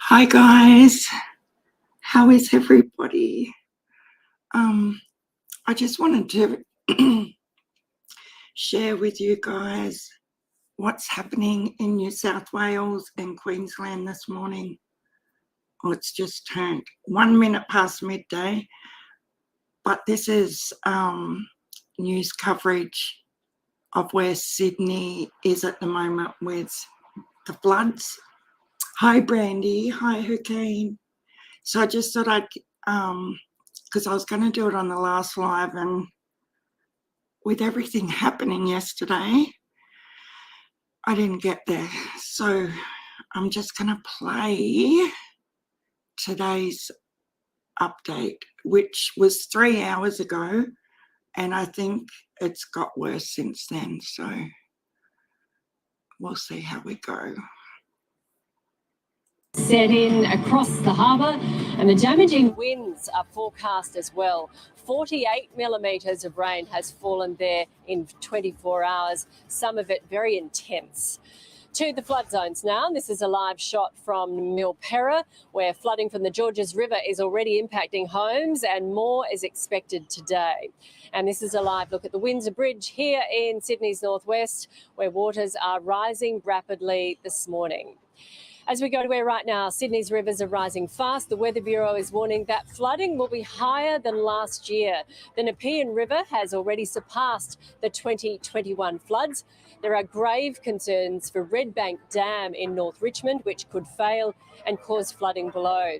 Hi guys, how is everybody? I just wanted to share with you guys what's happening in New South Wales and Queensland this morning. Oh, it's just turned 1 minute past midday, but this is news coverage of where Sydney is at the moment with the floods. Hi Brandy, hi Hurricane. So I just thought I'd, because I was going to do it on the last live, and with everything happening yesterday, I didn't get there. So I'm just going to play today's update, which was 3 hours ago, and I think it's got worse since then. So we'll see how we go. Set in across the harbour, and the damaging winds are forecast as well. 48 millimetres of rain has fallen there in 24 hours, some of it very intense. To the flood zones now. This is a live shot from Milperra, where flooding from the Georges River is already impacting homes, and more is expected today. And this is a live look at the Windsor Bridge here in Sydney's northwest, where waters are rising rapidly this morning. As we go to where right now, Sydney's rivers are rising fast. The Weather Bureau is warning that flooding will be higher than last year. The Nepean River has already surpassed the 2021 floods. There are grave concerns for Red Bank Dam in North Richmond, which could fail and cause flooding below.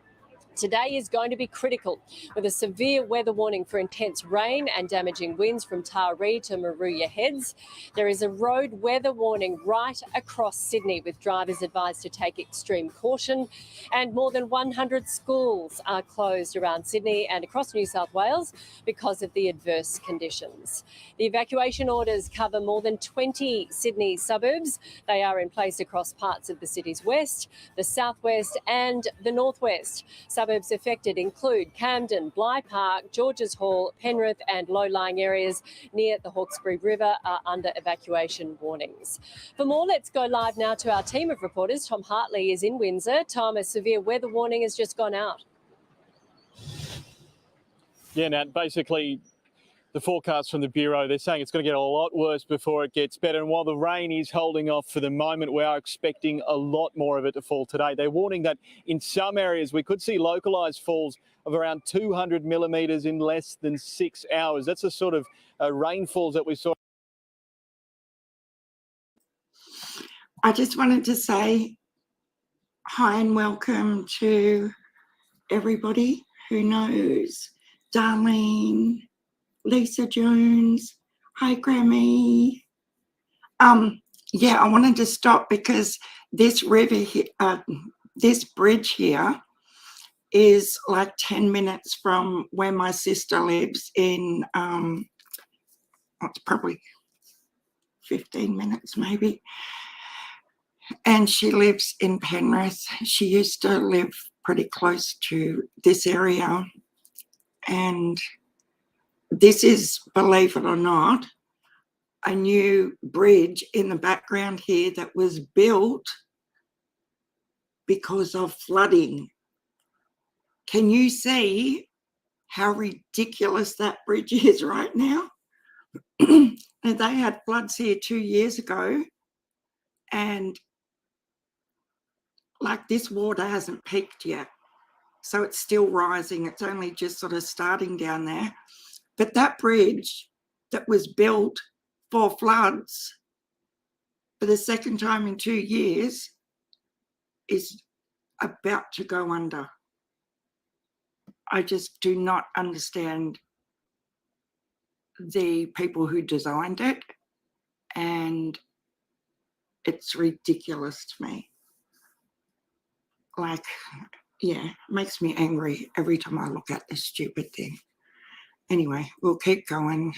Today is going to be critical, with a severe weather warning for intense rain and damaging winds from Taree to Maruya Heads. There is a road weather warning right across Sydney, with drivers advised to take extreme caution. And more than 100 schools are closed around Sydney and across New South Wales because of the adverse conditions. The evacuation orders cover more than 20 Sydney suburbs. They are in place across parts of the city's west, the southwest and the northwest. Suburbs affected include Camden, Bligh Park, Georges Hall, Penrith and low-lying areas near the Hawkesbury River are under evacuation warnings. For more, let's go live now to our team of reporters. Tom Hartley is in Windsor. Tom, a severe weather warning has just gone out. Yeah, Nat, basically the forecast from the Bureau, they're saying it's going to get a lot worse before it gets better. And while the rain is holding off for the moment, we are expecting a lot more of it to fall today. They're warning that in some areas we could see localised falls of around 200 millimetres in less than 6 hours. That's the sort of rainfalls that we saw. I just wanted to say hi and welcome to everybody who knows Darlene, Lisa Jones, hi Grammy. Yeah, I wanted to stop because this river here, this bridge here is like 10 minutes from where my sister lives in, it's probably 15 minutes maybe. And she lives in Penrith. She used to live pretty close to this area. And this is, believe it or not, a new bridge in the background here that was built because of flooding. Can you see how ridiculous that bridge is right now? And they had floods here 2 years ago, and like this water hasn't peaked yet. So it's still rising. It's only just sort of starting down there. But that bridge that was built for floods for the second time in 2 years is about to go under. I just do not understand the people who designed it, and it's ridiculous to me. Like, yeah, it makes me angry every time I look at this stupid thing. Anyway, we'll keep going.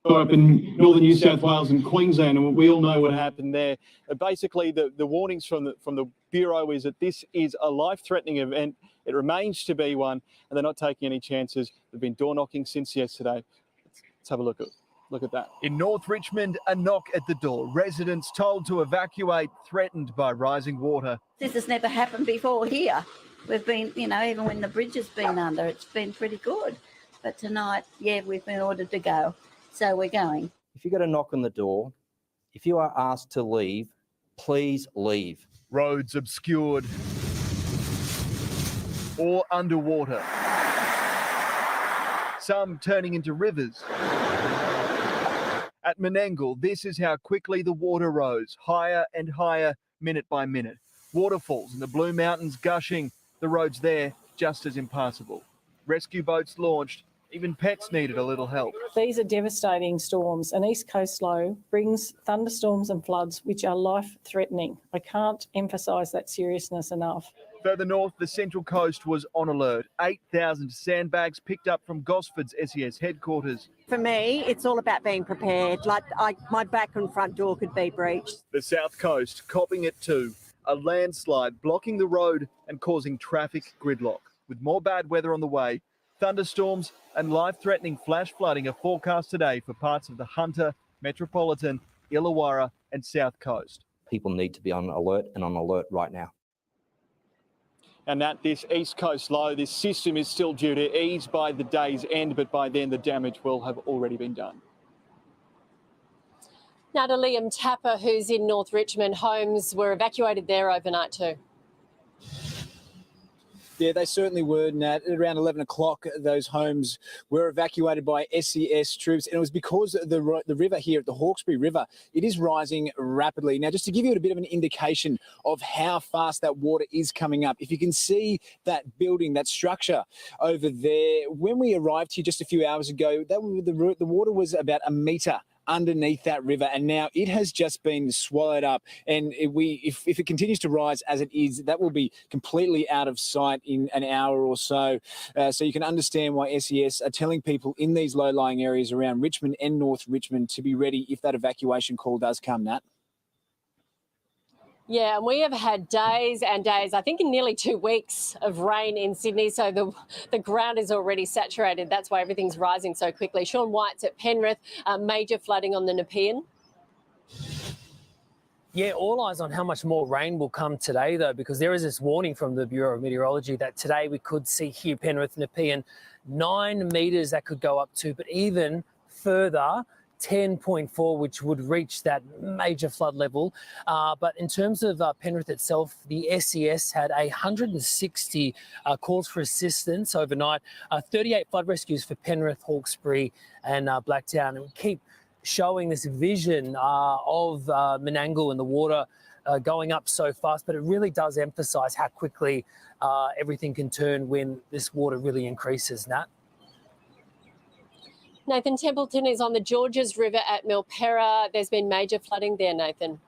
Up in northern New South Wales and Queensland, and we all know what happened there. Basically, the warnings from the Bureau is that this is a life-threatening event. It remains to be one, and they're not taking any chances. They've been door knocking since yesterday. Let's have a look at it. Look at that. In North Richmond, a knock at the door. Residents told to evacuate, threatened by rising water. This has never happened before here. We've been, even when the bridge has been under, it's been pretty good. But tonight, yeah, we've been ordered to go. So we're going. If you get a knock on the door, if you are asked to leave, please leave. Roads obscured or underwater. Some turning into rivers. At Menangle, this is how quickly the water rose, higher and higher, minute by minute. Waterfalls in the Blue Mountains gushing, the roads there just as impassable. Rescue boats launched, even pets needed a little help. These are devastating storms. An east coast low brings thunderstorms and floods which are life-threatening. I can't emphasise that seriousness enough. Further north, the Central Coast was on alert. 8,000 sandbags picked up from Gosford's SES headquarters. For me, it's all about being prepared. My back and front door could be breached. The South Coast copping it too. A landslide blocking the road and causing traffic gridlock. With more bad weather on the way, thunderstorms and life-threatening flash flooding are forecast today for parts of the Hunter, Metropolitan, Illawarra and South Coast. People need to be on alert and on alert right now. And that this east coast low, this system is still due to ease by the day's end, but by then the damage will have already been done. Now to Liam Tapper, who's in North Richmond. Homes were evacuated there overnight too. Yeah, they certainly were, Nat. At around 11 o'clock, those homes were evacuated by SES troops, and it was because the river here at the Hawkesbury River, it is rising rapidly. Now, just to give you a bit of an indication of how fast that water is coming up, if you can see that building, that structure over there, when we arrived here just a few hours ago, the water was about a metre underneath that river, and now it has just been swallowed up. And if it continues to rise as it is, that will be completely out of sight in an hour or so. So you can understand why SES are telling people in these low-lying areas around Richmond and North Richmond to be ready if that evacuation call does come, Nat. Yeah, and we have had days and days, I think in nearly 2 weeks of rain in Sydney, so the ground is already saturated. That's why everything's rising so quickly. Shaun White's at Penrith, major flooding on the Nepean. Yeah, all eyes on how much more rain will come today, though, because there is this warning from the Bureau of Meteorology that today we could see here, Penrith, Nepean, 9 metres that could go up to, but even further, 10.4, which would reach that major flood level. But in terms of Penrith itself, the SES had 160 calls for assistance overnight, 38 flood rescues for Penrith, Hawkesbury and Blacktown. And we keep showing this vision of Menangle and the water going up so fast, but it really does emphasise how quickly everything can turn when this water really increases, Nat. Nathan Templeton is on the Georges River at Milperra. There's been major flooding there, Nathan.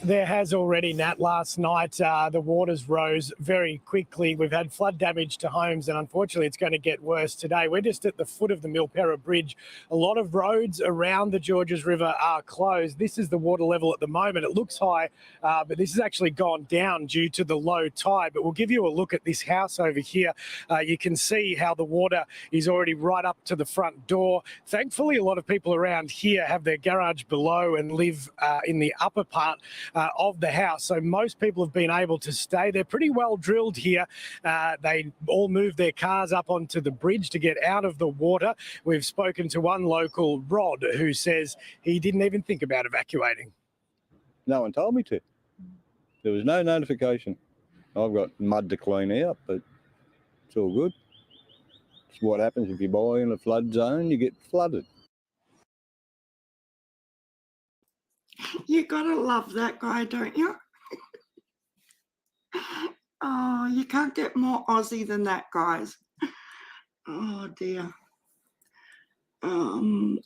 There has already, Nat. Last night, the waters rose very quickly. We've had flood damage to homes, and unfortunately, it's going to get worse today. We're just at the foot of the Milperra Bridge. A lot of roads around the Georges River are closed. This is the water level at the moment. It looks high, but this has actually gone down due to the low tide. But we'll give you a look at this house over here. You can see how the water is already right up to the front door. Thankfully, a lot of people around here have their garage below and live in the upper part of the house. So most people have been able to stay. They're pretty well drilled here. They all moved their cars up onto the bridge to get out of the water. We've spoken to one local, Rod, who says he didn't even think about evacuating. No one told me to. There was no notification. I've got mud to clean out, but it's all good. It's what happens if you buy in a flood zone, you get flooded. You gotta love that guy, don't you? Oh, you can't get more Aussie than that, guys. Oh dear.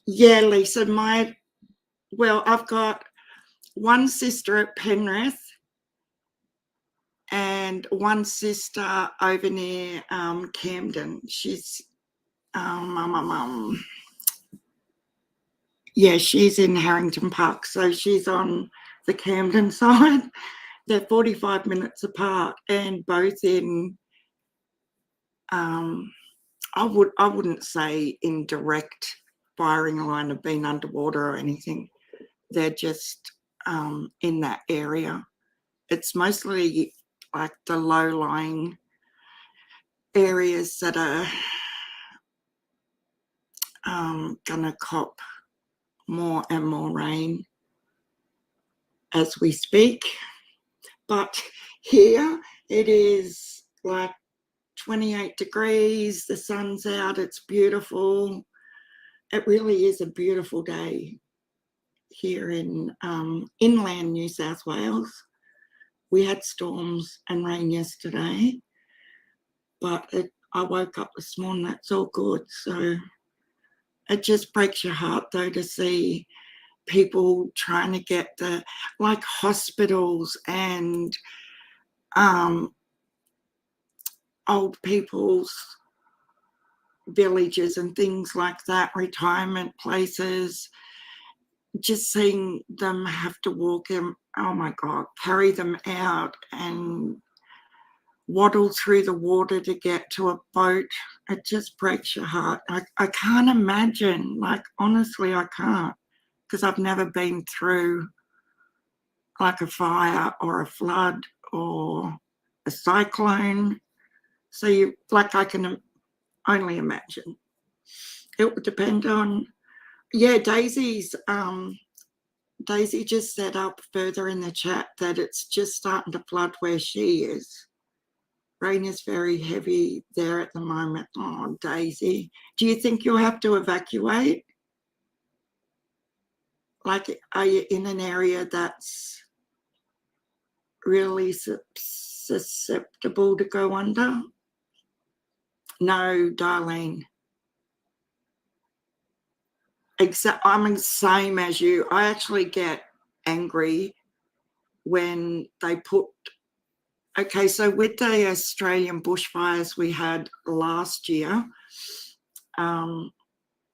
Yeah, Lisa, I've got one sister at Penrith and one sister over near Camden. She's yeah, she's in Harrington Park, so she's on the Camden side. They're 45 minutes apart, and both in, I wouldn't say in direct firing line have been underwater or anything. They're just in that area. It's mostly like the low-lying areas that are going to cop more and more rain as we speak. But here it is like 28 degrees, the sun's out, it's beautiful. It really is a beautiful day here in inland New South Wales. We had storms and rain yesterday, but I woke up this morning, that's all good. So it just breaks your heart though to see people trying to get the, like hospitals and old people's villages and things like that, retirement places, just seeing them have to walk them, oh my God, carry them out and waddle through the water to get to a boat. It just breaks your heart. I can't imagine, like honestly I can't, because I've never been through like a fire or a flood or a cyclone. So you, like, I can only imagine. It would depend on, yeah, Daisy's, Daisy just set up further in the chat that it's just starting to flood where she is. Rain is very heavy there at the moment. Oh, Daisy, do you think you'll have to evacuate? Like, are you in an area that's really susceptible to go under? No, Darlene. I'm the same as you. I actually get angry when they put, okay, so with the Australian bushfires we had last year, and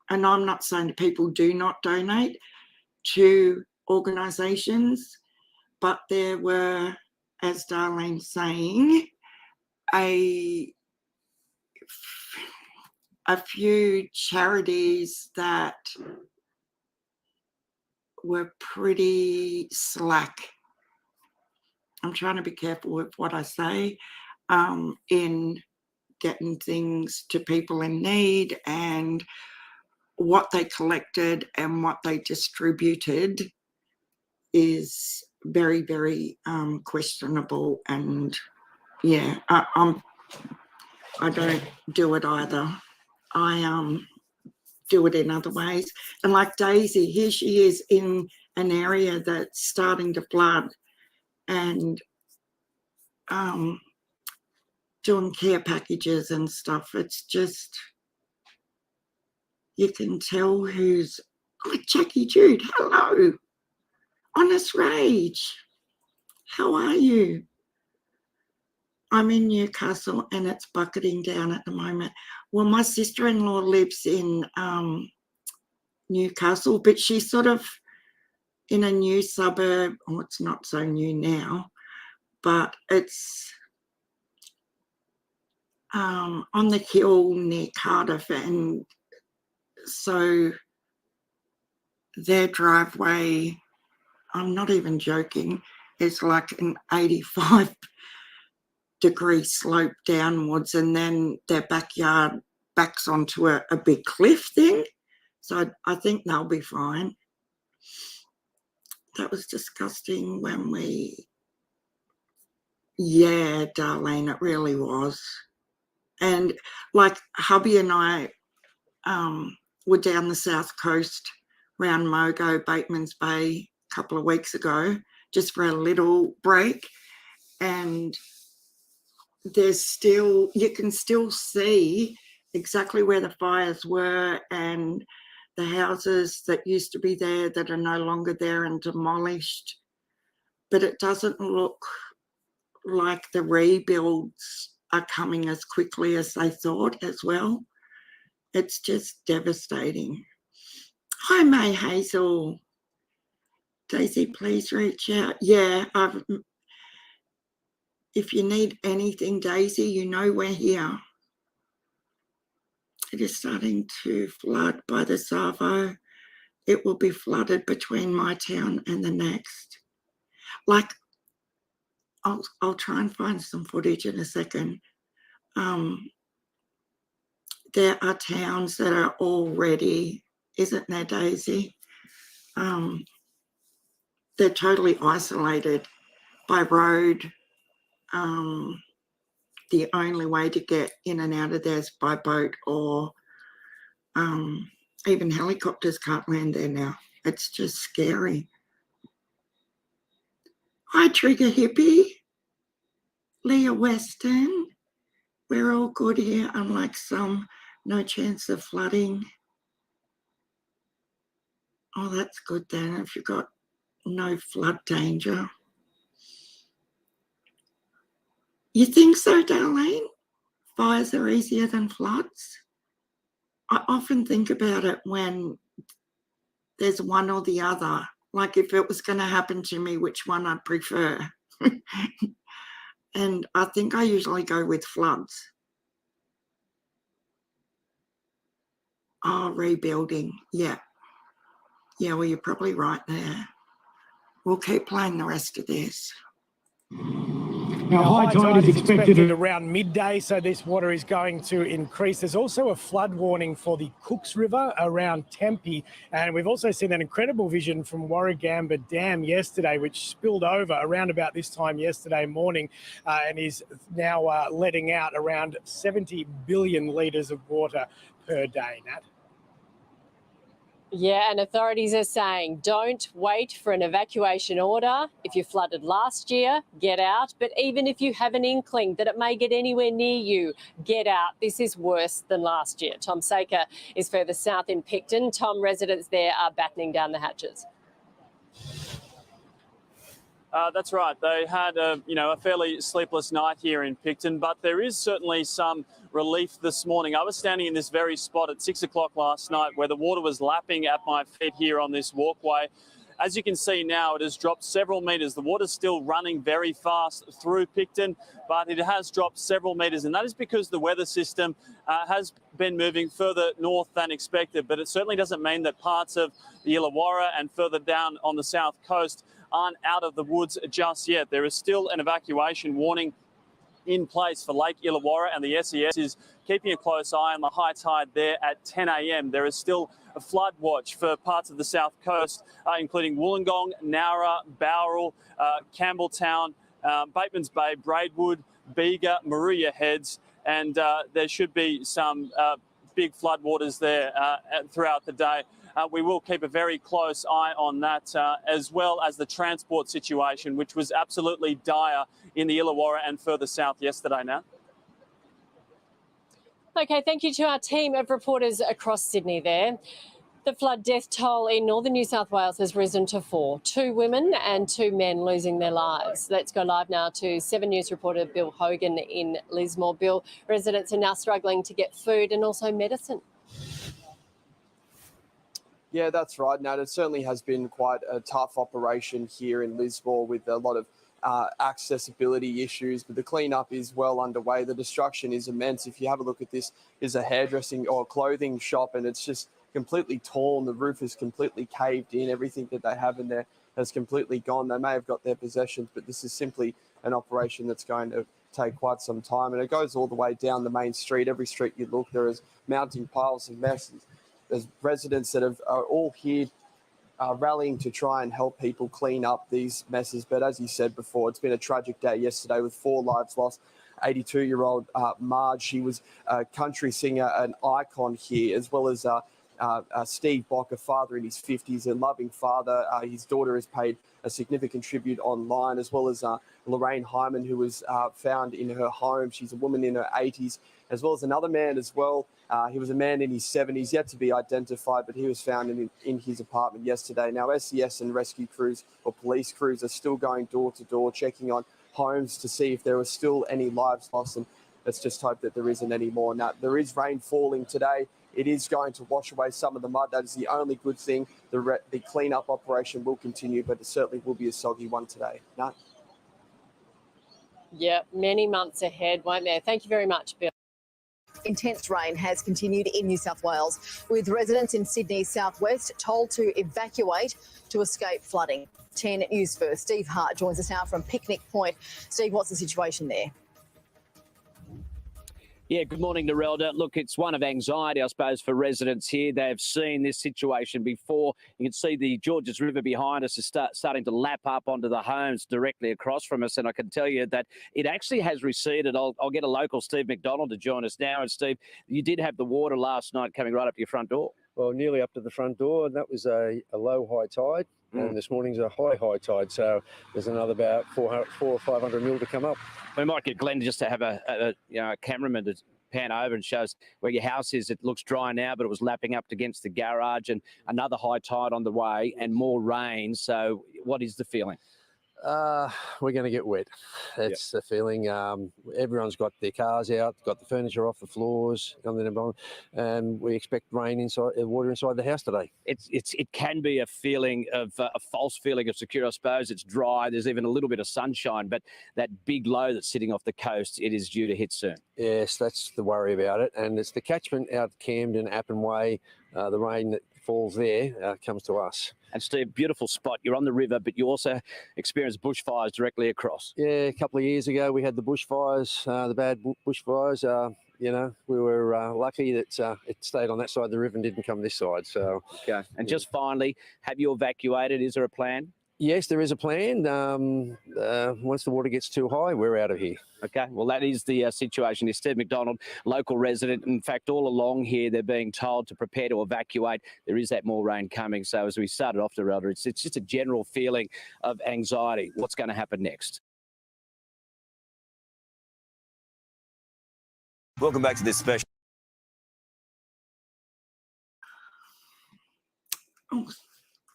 I'm not saying that people do not donate to organisations, but there were, as Darlene's saying, a few charities that were pretty slack. I'm trying to be careful with what I say, in getting things to people in need, and what they collected and what they distributed is very, very questionable. And yeah, I don't do it either. I do it in other ways. And like Daisy, here she is in an area that's starting to flood and doing care packages and stuff. It's just, you can tell who's, like Jackie Jude, hello. Honest Rage, how are you? I'm in Newcastle and it's bucketing down at the moment. Well, my sister-in-law lives in Newcastle, but she's sort of in a new suburb. Oh, it's not so new now, but it's on the hill near Cardiff, and so their driveway, I'm not even joking, it's like an 85-degree slope downwards, and then their backyard backs onto a big cliff thing. So I think they'll be fine. That was disgusting when we, yeah, Darlene, it really was. And like hubby and I were down the south coast around Mogo, Bateman's Bay a couple of weeks ago, just for a little break. And there's still, you can still see exactly where the fires were and the houses that used to be there that are no longer there and demolished. But it doesn't look like the rebuilds are coming as quickly as they thought as well. It's just devastating. Hi, May Hazel. Daisy, please reach out. Yeah, if you need anything, Daisy, you know we're here. It is starting to flood by the Savo. It will be flooded between my town and the next. Like, I'll try and find some footage in a second. There are towns that are already, isn't there, Daisy? They're totally isolated by road. The only way to get in and out of there is by boat, or even helicopters can't land there now. It's just scary. Hi, Trigger Hippie. Leah Weston. We're all good here, unlike some. No chance of flooding. Oh, that's good then, if you've got no flood danger. You think so, Darlene? Fires are easier than floods? I often think about it when there's one or the other. Like if it was going to happen to me, which one I'd prefer. And I think I usually go with floods. Oh, rebuilding. Yeah. Yeah, well, you're probably right there. We'll keep playing the rest of this. Now, high tide is expected at around midday, so this water is going to increase. There's also a flood warning for the Cooks River around Tempe, and we've also seen an incredible vision from Warragamba Dam yesterday, which spilled over around about this time yesterday morning and is now letting out around 70 billion litres of water per day, Nat. Yeah, and authorities are saying don't wait for an evacuation order. If you flooded last year, get out. But even if you have an inkling that it may get anywhere near you, get out. This is worse than last year. Tom Saker is further south in Picton. Tom, residents there are battening down the hatches. That's right. They had a fairly sleepless night here in Picton, but there is certainly some relief this morning. I was standing in this very spot at 6 o'clock last night where the water was lapping at my feet here on this walkway. As you can see now, it has dropped several metres. The water's still running very fast through Picton, but it has dropped several metres, and that is because the weather system has been moving further north than expected. But it certainly doesn't mean that parts of the Illawarra and further down on the south coast aren't out of the woods just yet. There is still an evacuation warning in place for Lake Illawarra, and the SES is keeping a close eye on the high tide there at 10 a.m. There is still a flood watch for parts of the south coast, including Wollongong, Nowra, Bowral, Campbelltown, Bateman's Bay, Braidwood, Bega, Maruya Heads, and there should be some big floodwaters there throughout the day. We will keep a very close eye on that, as well as the transport situation, which was absolutely dire in the Illawarra and further south yesterday now. OK, thank you to our team of reporters across Sydney there. The flood death toll in northern New South Wales has risen to 4. 2 women and 2 men losing their lives. Let's go live now to 7 News reporter Bill Hogan in Lismore. Bill, residents are now struggling to get food and also medicine. Yeah, that's right, Nat. It certainly has been quite a tough operation here in Lismore with a lot of accessibility issues, but the cleanup is well underway. The destruction is immense. If you have a look at this, is a hairdressing or clothing shop, and it's just completely torn. The roof is completely caved in. Everything that they have in there has completely gone. They may have got their possessions, but this is simply an operation that's going to take quite some time, and it goes all the way down the main street. Every street you look, there is mounting piles of messes. There's residents that are all here rallying to try and help people clean up these messes. But as you said before, it's been a tragic day yesterday with 4 lives lost. 82-year-old Marge, she was a country singer, an icon here, as well as Steve Bock, a father in his 50s, a loving father. His daughter has paid a significant tribute online, as well as Lorraine Hyman, who was found in her home. She's a woman in her 80s, as well as another man as well. He was a man in his 70s, yet to be identified, but he was found in his apartment yesterday. Now, SES and rescue crews or police crews are still going door to door, checking on homes to see if there are still any lives lost, and let's just hope that there isn't any more. Now, there is rain falling today. It is going to wash away some of the mud. That is the only good thing. The clean-up operation will continue, but it certainly will be a soggy one today. No? Yeah, many months ahead, won't there? Thank you very much, Bill. Intense rain has continued in New South Wales, with residents in Sydney's southwest told to evacuate to escape flooding. 10 News First, Steve Hart joins us now from Picnic Point. Steve, what's the situation there? Yeah, good morning, Narelda. Look, it's one of anxiety, I suppose, for residents here. They've seen this situation before. You can see the Georges River behind us is starting to lap up onto the homes directly across from us. And I can tell you that it actually has receded. I'll get a local, Steve McDonald, to join us now. And, Steve, you did have the water last night coming right up to your front door. Well, nearly up to the front door, and that was a low high tide. And this morning's a high tide, so there's another about 400 or 500 mil to come up. We might get Glenn just to have a cameraman to pan over and shows where your house is. It looks dry now, but it was lapping up against the garage, and another high tide on the way and more rain. So what is the feeling? We're going to get wet. That's the feeling. Everyone's got their cars out, got the furniture off the floors, and we expect rain inside, water inside the house today. It can be a feeling of a false feeling of security, I suppose. It's dry. There's even a little bit of sunshine, but that big low that's sitting off the coast, it is due to hit soon. Yes, that's the worry about it, and it's the catchment out Camden, Appin Way. The rain that falls there comes to us. And Steve, beautiful spot. You're on the river, but you also experienced bushfires directly across. Yeah, a couple of years ago we had the bushfires, the bad bushfires. We were lucky that it stayed on that side of the river and didn't come this side. So, okay. And just finally, have you evacuated? Is there a plan? Yes, there is a plan. Once the water gets too high, we're out of here. Okay, well, that is the situation. It's Steve McDonald, local resident. In fact, all along here, they're being told to prepare to evacuate. There is that more rain coming. So as we started off, Darrell, it's just a general feeling of anxiety. What's going to happen next? Welcome back to this special. Oh,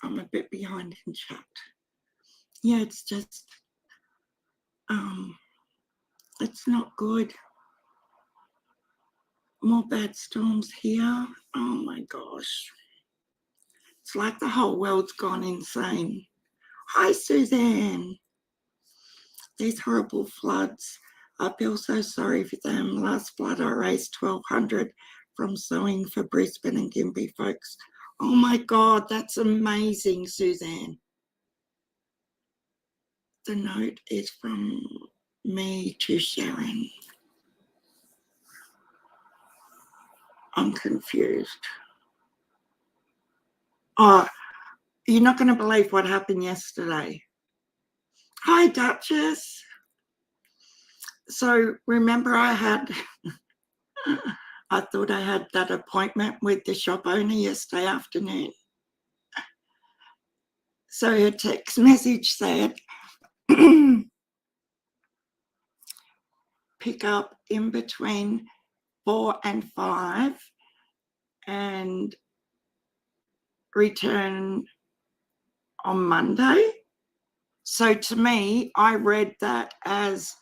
I'm a bit behind in chat. Yeah, it's just, it's not good. More bad storms here. Oh my gosh. It's like the whole world's gone insane. Hi, Suzanne. These horrible floods. I feel so sorry for them. Last flood, I raised $1,200 from sewing for Brisbane and Gympie folks. Oh my God, that's amazing, Suzanne. The note is from me to Sharon. I'm confused. Oh, you're not going to believe what happened yesterday. Hi, Duchess. So remember I thought I had that appointment with the shop owner yesterday afternoon. So her text message said, pick up in between 4 and 5 and return on Monday. So to me, I read that as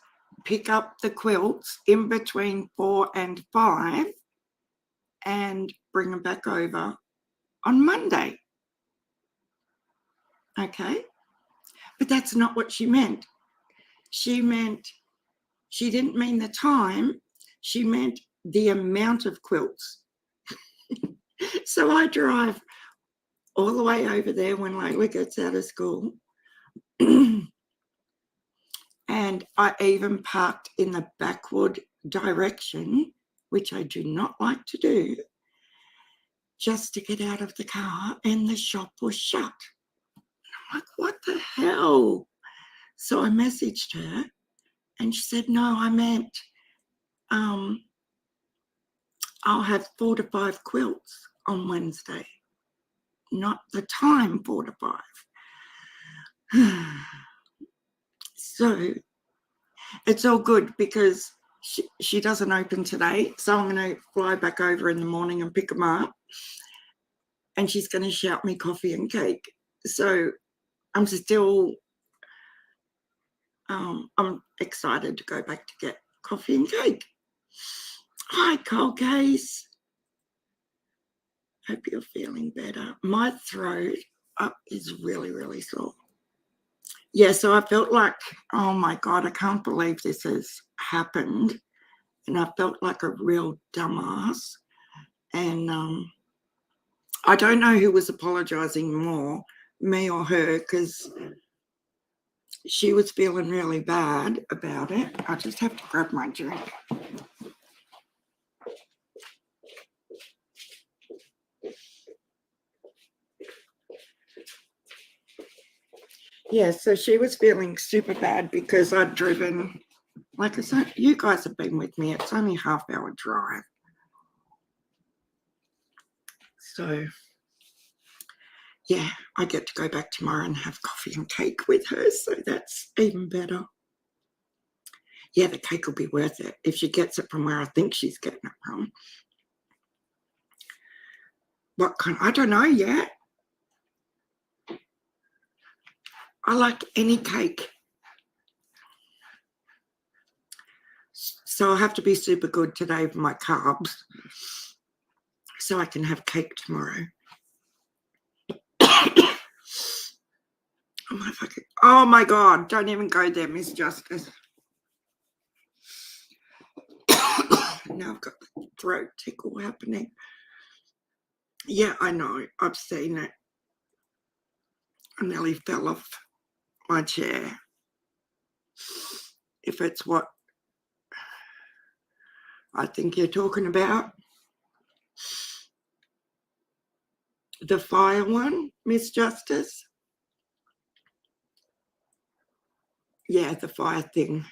pick up the quilts in between 4 and 5 and bring them back over on Monday. Okay, but that's not what she meant. She didn't mean the time, she meant the amount of quilts. So I drive all the way over there when Layla gets out of school. And I even parked in the backward direction, which I do not like to do, just to get out of the car, and the shop was shut. I'm like, what the hell? So I messaged her and she said, no, I meant I'll have 4 to 5 quilts on Wednesday, not the time 4 to 5. So it's all good because she doesn't open today. So I'm going to fly back over in the morning and pick them up. And she's going to shout me coffee and cake. So I'm still, I'm excited to go back to get coffee and cake. Hi, cold case. Hope you're feeling better. My throat is really, really sore. Yeah, so I felt like, oh my God, I can't believe this has happened. and I felt like a real dumbass. And I don't know who was apologising more, me or her, because she was feeling really bad about it. I just have to grab my drink. Yeah, so she was feeling super bad because I'd driven, like I said, you guys have been with me. It's only a half-hour drive. So, yeah, I get to go back tomorrow and have coffee and cake with her, so that's even better. Yeah, the cake will be worth it if she gets it from where I think she's getting it from. What kind? I don't know yet. I like any cake. So I'll have to be super good today for my carbs so I can have cake tomorrow. Oh my God, don't even go there, Miss Justice. Now I've got the throat tickle happening. Yeah, I know. I've seen it. I nearly fell off my chair. If it's what I think you're talking about. The fire one, Miss Justice? Yeah, the fire thing.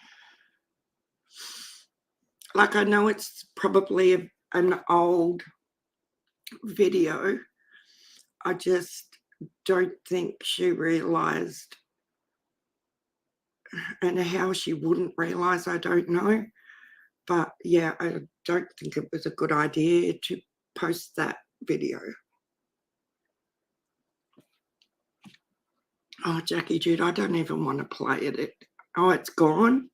Like, I know it's probably an old video. I just don't think she realised, and how she wouldn't realise, I don't know. But yeah, I don't think it was a good idea to post that video. Oh, Jackie Jude, I don't even want to play it. Oh, it's gone.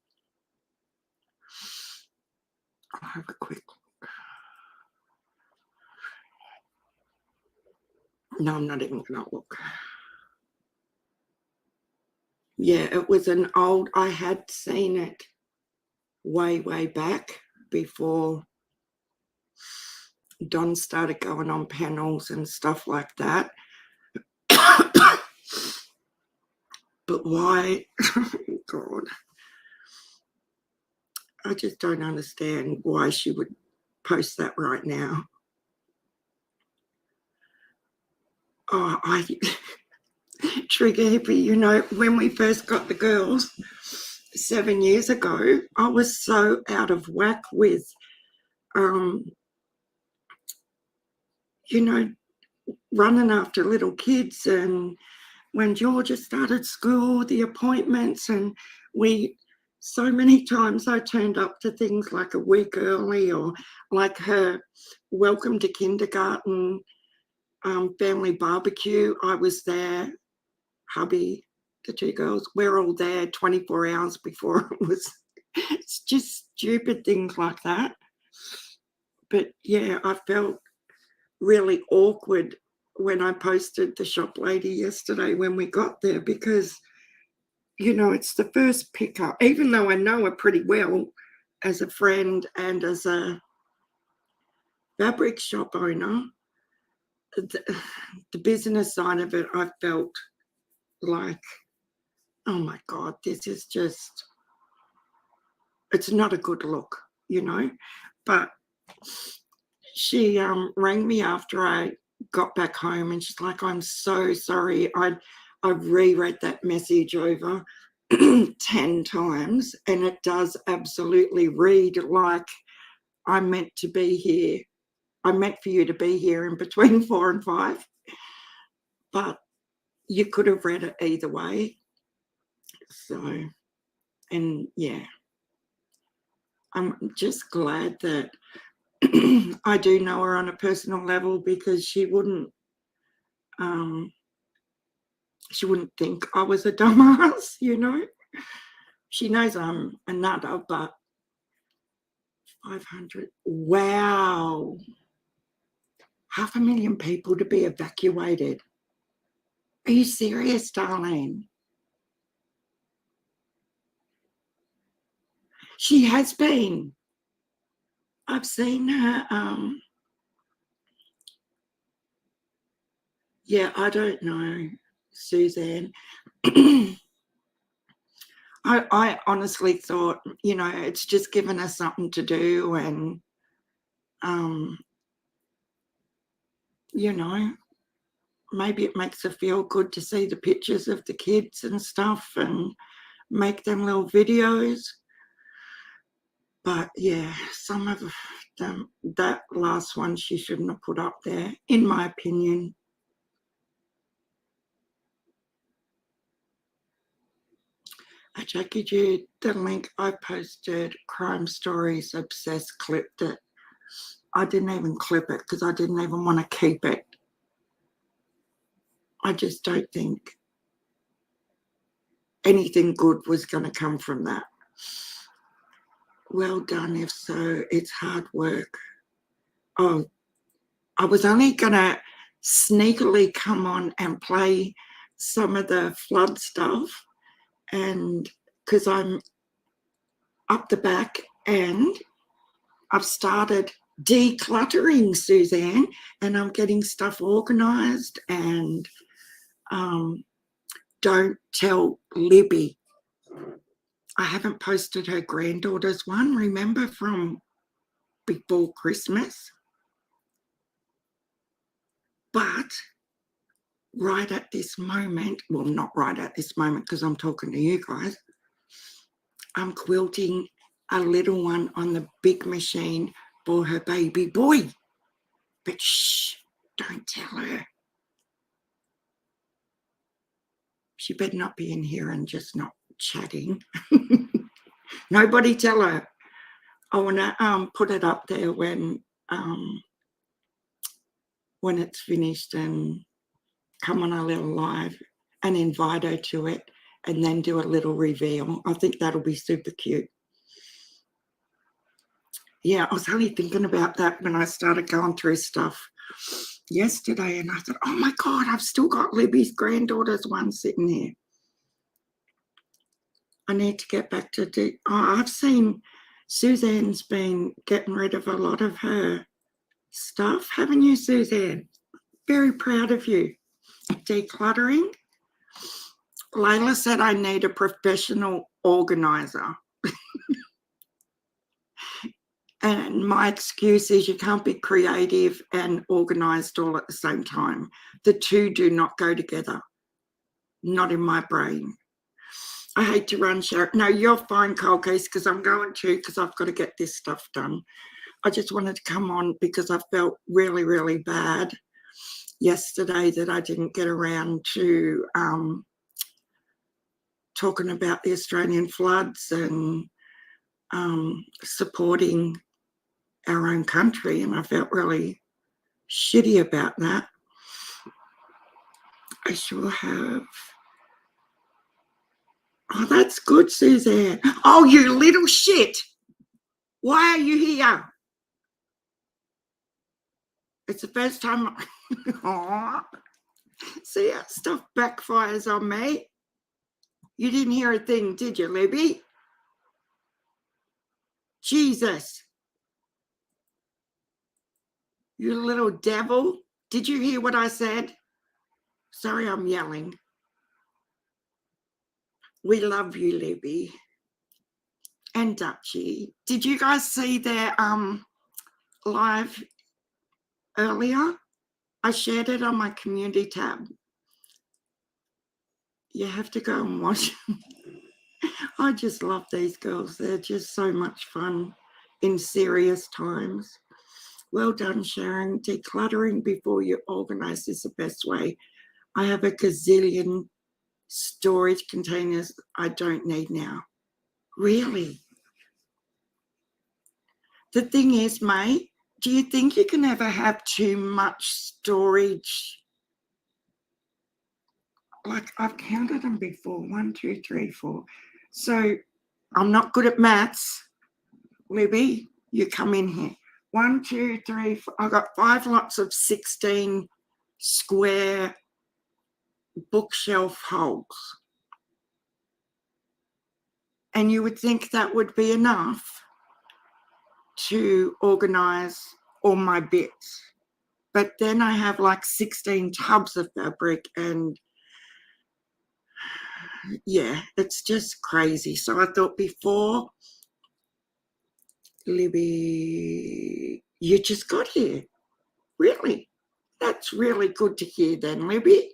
I'll have a quick look. No, I'm not even going to look. Yeah, it was an old, I had seen it way, way back before Don started going on panels and stuff like that. But why? God. I just don't understand why she would post that right now. Oh, Trigger Hippie, you know, when we first got the girls 7 years ago, I was so out of whack with, you know, running after little kids. And when Georgia started school, the appointments, and so many times I turned up to things like a week early, or like her welcome to kindergarten family barbecue. I was there, hubby, the two girls, we're all there 24 hours before it was. It's just stupid things like that. But yeah, I felt really awkward when I posted the shop lady yesterday when we got there, because, you know, it's the first pickup, even though I know her pretty well as a friend and as a fabric shop owner. The business side of it, I felt like, oh my God, this is just, it's not a good look, you know. But she rang me after I got back home, and she's like, I'm so sorry. I reread that message over 10 times, and it does absolutely read like I'm meant to be here. I'm meant for you to be here in between 4 and 5. But you could have read it either way. So, and yeah, I'm just glad that I do know her on a personal level, because she wouldn't think I was a dumbass, you know. She knows I'm a nutter, but 500, wow. 500,000 people to be evacuated. Are you serious, Darlene? She has been. I've seen her, yeah, I don't know, Suzanne. I honestly thought, you know, it's just given us something to do, and, you know, maybe it makes her feel good to see the pictures of the kids and stuff and make them little videos. But yeah, some of them, that last one she shouldn't have put up there, in my opinion. Jackie Jude, the link I posted, Crime Stories Obsessed, clipped it. I didn't even clip it because I didn't even want to keep it. I just don't think anything good was going to come from that. Well done, if so, it's hard work. Oh, I was only going to sneakily come on and play some of the flood stuff, and because I'm up the back and I've started decluttering, Suzanne, and I'm getting stuff organised, and don't tell Libby. I haven't posted her granddaughter's one, remember, from before Christmas. But right at this moment, well, not right at this moment because I'm talking to you guys, I'm quilting a little one on the big machine for her baby boy. But shh, don't tell her. She better not be in here and just not chatting. Nobody tell her. I want to put it up there when it's finished, and come on a little live and invite her to it, and then do a little reveal. I think that'll be super cute. Yeah, I was only thinking about that when I started going through stuff yesterday, and I thought, oh my God, I've still got Libby's granddaughter's one sitting here. I need to get back to do. Oh, I've seen Suzanne's been getting rid of a lot of her stuff, haven't you, Suzanne? Very proud of you. Decluttering. Layla said I need a professional organizer. And my excuse is you can't be creative and organised all at the same time. The two do not go together. Not in my brain. I hate to run, Sharon. No, you're fine, Cold Case, because I'm going to, because I've got to get this stuff done. I just wanted to come on because I felt really, really bad yesterday that I didn't get around to talking about the Australian floods and supporting our own country, and I felt really shitty about that. I sure have. Oh, that's good, Suzanne. Oh, you little shit. Why are you here? It's the first time. Oh, see how stuff backfires on me. You didn't hear a thing, did you, Libby? Jesus. You little devil. Did you hear what I said? Sorry, I'm yelling. We love you, Libby. And Dutchie. Did you guys see their live earlier? I shared it on my community tab. You have to go and watch. I just love these girls. They're just so much fun in serious times. Well done, Sharon. Decluttering before you organise is the best way. I have a gazillion storage containers I don't need now. Really? The thing is, mate, do you think you can ever have too much storage? Like, I've counted them before. 1, 2, 3, 4. So I'm not good at maths. Libby, you come in here. 1, 2, 3, 4. I've got 5 lots of 16 square bookshelf holes. And you would think that would be enough. to organise all my bits. But then I have like 16 tubs of fabric and yeah, it's just crazy. So I thought before, Libby, you just got here. Really? That's really good to hear then, Libby.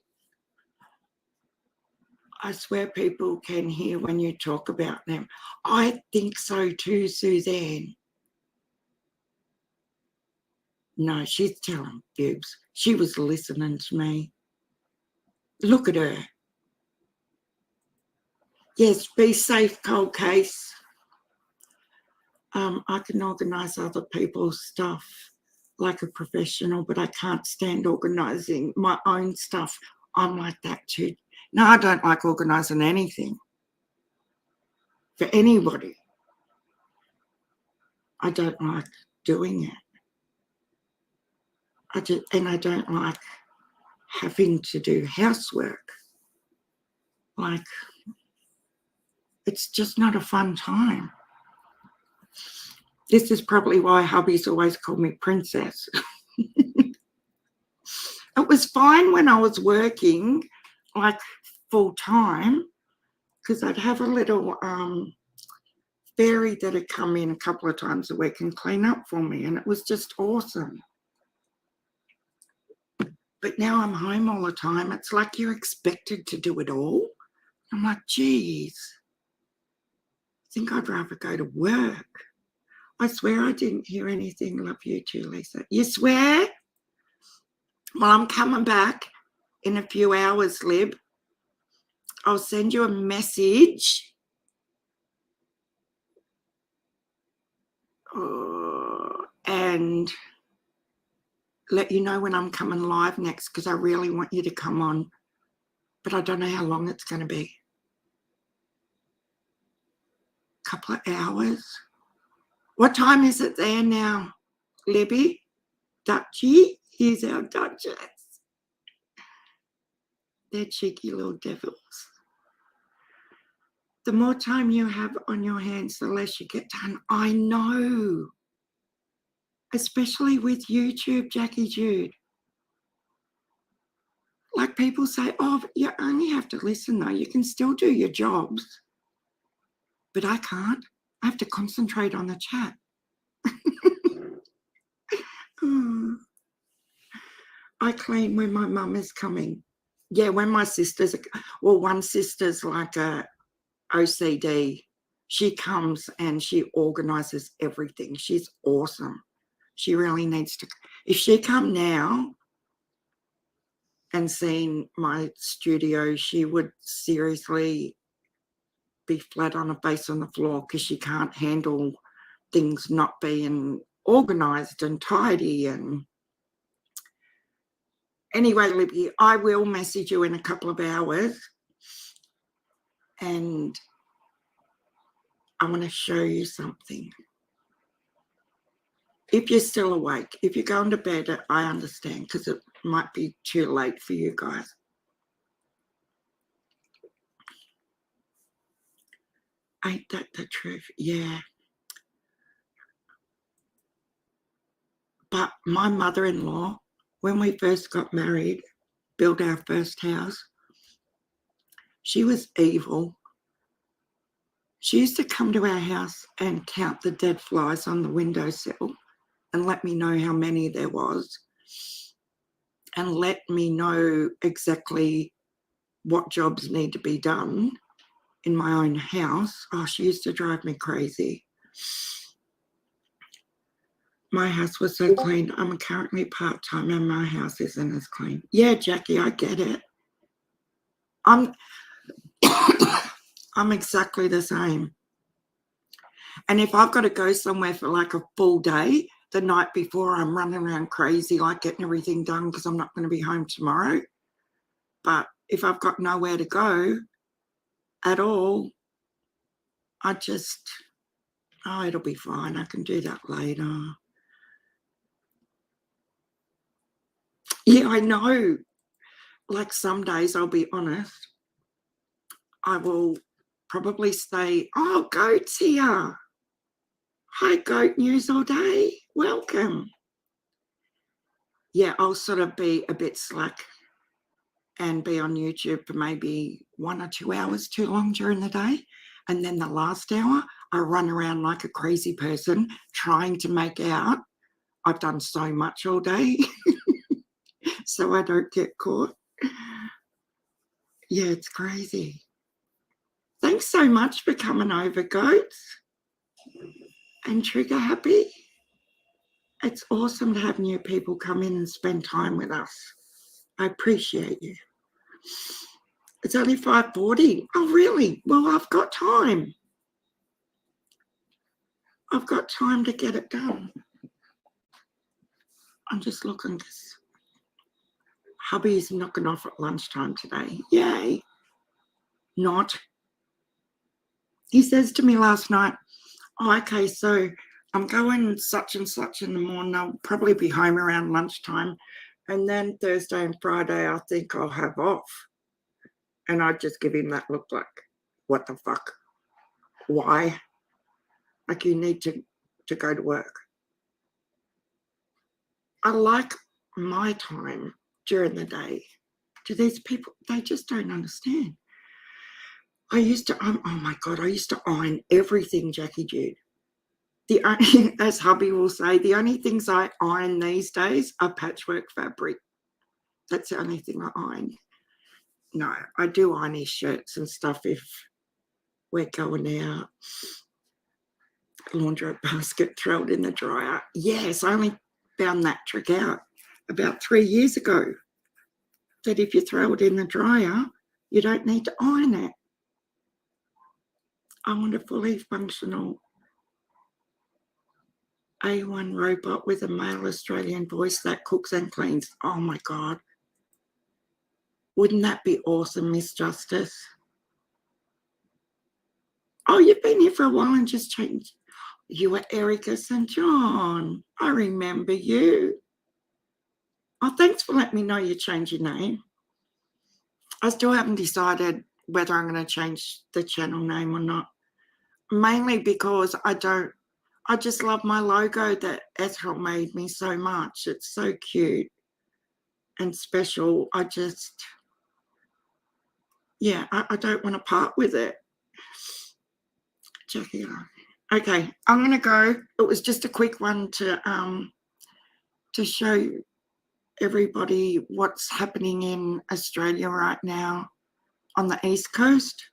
I swear people can hear when you talk about them. I think so too, Suzanne. No, she's telling fibs. She was listening to me. Look at her. Yes, be safe, cold case. I can organise other people's stuff like a professional, but I can't stand organising my own stuff. I'm like that too. No, I don't like organising anything for anybody. I don't like doing it. I don't like having to do housework. Like, it's just not a fun time. This is probably why hubby's always called me princess. It was fine when I was working, like full time, because I'd have a little fairy that had come in a couple of times a week and clean up for me, and it was just awesome. But now I'm home all the time. It's like you're expected to do it all. I'm like, geez, I think I'd rather go to work. I swear I didn't hear anything. Love you too, Lisa. You swear? Well, I'm coming back in a few hours, Lib. I'll send you a message. And let you know when I'm coming live next, because I really want you to come on. But I don't know how long it's going to be. A couple of hours. What time is it there now, Libby? Dutchie? Here's our Duchess. They're cheeky little devils. The more time you have on your hands, the less you get done. I know. Especially with YouTube, Jackie Jude. Like people say, oh, you only have to listen though. You can still do your jobs. But I can't. I have to concentrate on the chat. I clean when my mum is coming. Yeah, when my sisters, well, one sister's like a OCD. She comes and she organises everything. She's awesome. She really needs to. If she come now and seen my studio, she would seriously be flat on her face on the floor because she can't handle things not being organised and tidy. And anyway, Libby, I will message you in a couple of hours and I want to show you something. If you're still awake, if you're going to bed, I understand because it might be too late for you guys. Ain't that the truth? Yeah. But my mother-in-law, when we first got married, built our first house, she was evil. She used to come to our house and count the dead flies on the windowsill and let me know how many there was and let me know exactly what jobs need to be done in my own house. Oh, she used to drive me crazy. My house was so clean. I'm currently part-time and my house isn't as clean. Yeah, Jackie, I get it. I'm exactly the same. And if I've got to go somewhere for like a full day, the night before I'm running around crazy, like getting everything done because I'm not going to be home tomorrow. But if I've got nowhere to go at all, I just, oh, it'll be fine. I can do that later. Yeah, I know. Like some days, I'll be honest, I will probably stay, oh, goat's here. Hi, Goat News All Day. Welcome. Yeah, I'll sort of be a bit slack and be on YouTube for maybe 1 or 2 hours too long during the day. And then the last hour, I run around like a crazy person trying to make out I've done so much all day so I don't get caught. Yeah, it's crazy. Thanks so much for coming over, Goats and Trigger Happy. It's awesome to have new people come in and spend time with us. I appreciate you. It's only 5:40. Oh, really? Well, I've got time. I've got time to get it done. I'm just looking because hubby's knocking off at lunchtime today. Yay. Not. He says to me last night, oh, okay, so I'm going such and such in the morning. I'll probably be home around lunchtime. And then Thursday and Friday, I think I'll have off. And I just give him that look like, what the fuck? Why? Like, you need to go to work. I like my time during the day. To these people, they just don't understand. I used to, oh my God, I used to iron everything, Jackie Jude. The only, as hubby will say, the only things I iron these days are patchwork fabric. That's the only thing I iron. No, I do iron his shirts and stuff if we're going out. Laundrette basket, throw it in the dryer. Yes, I only found that trick out about 3 years ago, that if you throw it in the dryer, you don't need to iron it. I want a fully functional A1 robot with a male Australian voice that cooks and cleans. Oh my God. Wouldn't that be awesome, Miss Justice? Oh, you've been here for a while and just changed. You were Erica St. John. I remember you. Oh, thanks for letting me know you changed your name. I still haven't decided whether I'm going to change the channel name or not. Mainly because I just love my logo that Ethel made me so much. It's so cute and special. I don't want to part with it. Jackie. Okay, I'm going to go. It was just a quick one to show everybody what's happening in Australia right now on the East Coast.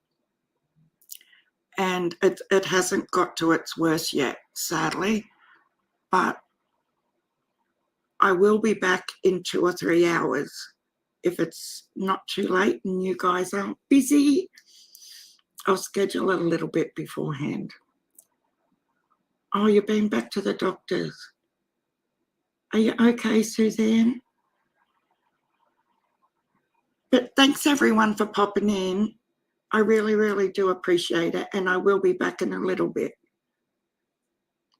And it hasn't got to its worst yet, sadly. But I will be back in 2 or 3 hours if it's not too late and you guys aren't busy. I'll schedule it a little bit beforehand. Oh, you've been back to the doctors. Are you okay, Suzanne? But thanks everyone for popping in. I really, really do appreciate it. And I will be back in a little bit.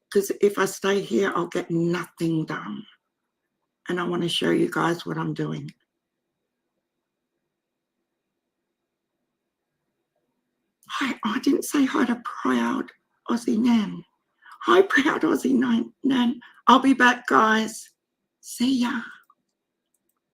Because if I stay here, I'll get nothing done. And I want to show you guys what I'm doing. Hi, I didn't say hi to Proud Aussie Nan. Hi, Proud Aussie Nan. I'll be back, guys. See ya.